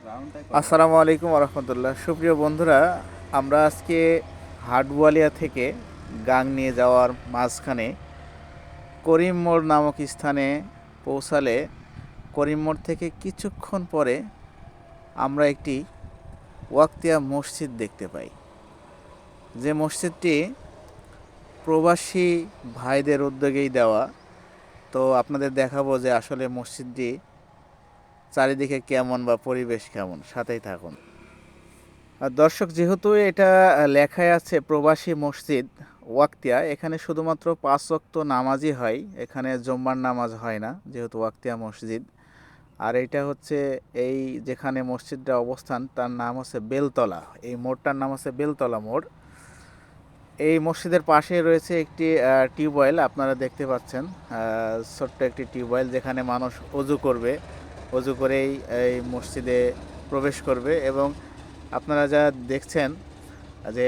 আসসালামু আলাইকুম রহমতুল্লাহ। সুপ্রিয় বন্ধুরা, আমরা আজকে হাটবোয়ালিয়া থেকে গাংনী যাওয়ার মাঝখানে করিম মোড় নামক স্থানে পৌঁছালে করিম মোড় থেকে কিছুক্ষণ পরে আমরা একটি ওয়াক্তিয়া মসজিদ দেখতে পাই। যে মসজিদটি প্রবাসী ভাইদের উদ্যোগেই দেওয়া। তো আপনাদের দেখাবো যে আসলে মসজিদটি চারিদিকে কেমন বা পরিবেশ কেমন, সাথেই থাকুন। আর দর্শক, যেহেতু এটা লেখায় আছে প্রবাসী মসজিদ ওয়াক্তিয়া, এখানে শুধুমাত্র 5 ওয়াক্ত নামাজই হয়, এখানে জুম্মার নামাজ হয় না, যেহেতু ওয়াক্তিয়া মসজিদ। আর এটা হচ্ছে এই যেখানে মসজিদটা অবস্থান তার নাম হচ্ছে বেলতলা, এই মোড়টার নাম হচ্ছে বেলতলা মোড়। এই মসজিদের পাশে রয়েছে একটি টিউবওয়েল, আপনারা দেখতে পাচ্ছেন, ছোট্ট একটি টিউবওয়েল যেখানে মানুষ অজু করবে, অজু করেই এই মসজিদে প্রবেশ করবে। এবং আপনারা যা দেখছেন যে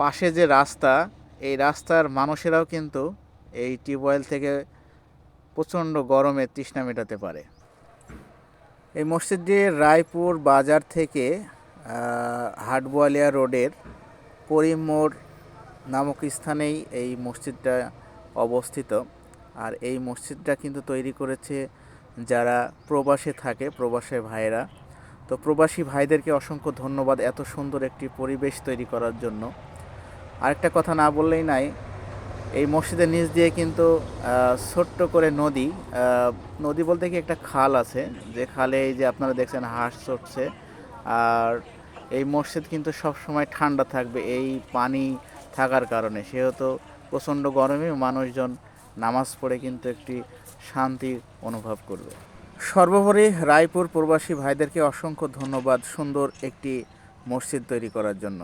পাশে যে রাস্তা, এই রাস্তার মানুষেরাও কিন্তু এই টিউবওয়েল থেকে প্রচণ্ড গরমে তৃষ্ণা মেটাতে পারে। এই মসজিদটি রায়পুর বাজার থেকে হাটবোয়ালিয়া রোডের করিম মোড় নামক স্থানেই এই মসজিদটা অবস্থিত। আর এই মসজিদটা কিন্তু তৈরি করেছে যারা প্রবাসে থাকে, প্রবাসী ভাইয়েরা। তো প্রবাসী ভাইদেরকে অসংখ্য ধন্যবাদ এত সুন্দর একটি পরিবেশ তৈরি করার জন্য। আরেকটা কথা না বললেই নাই, এই মসজিদের নিচ দিয়ে কিন্তু ছোট্ট করে নদী, নদী বলতে কি একটা খাল আছে, যে খালে এই যে আপনারা দেখছেন হাঁস চড়ছে। আর এই মসজিদ কিন্তু সব সময় ঠান্ডা থাকবে এই পানি থাকার কারণে, সেহেতু প্রচণ্ড গরমে মানুষজন নামাজ পড়ে কিন্তু একটি শান্তি অনুভব করবে। সর্বোপরি রায়পুর প্রবাসী ভাইদেরকে অসংখ্য ধন্যবাদ সুন্দর একটি মসজিদ তৈরি করার জন্য।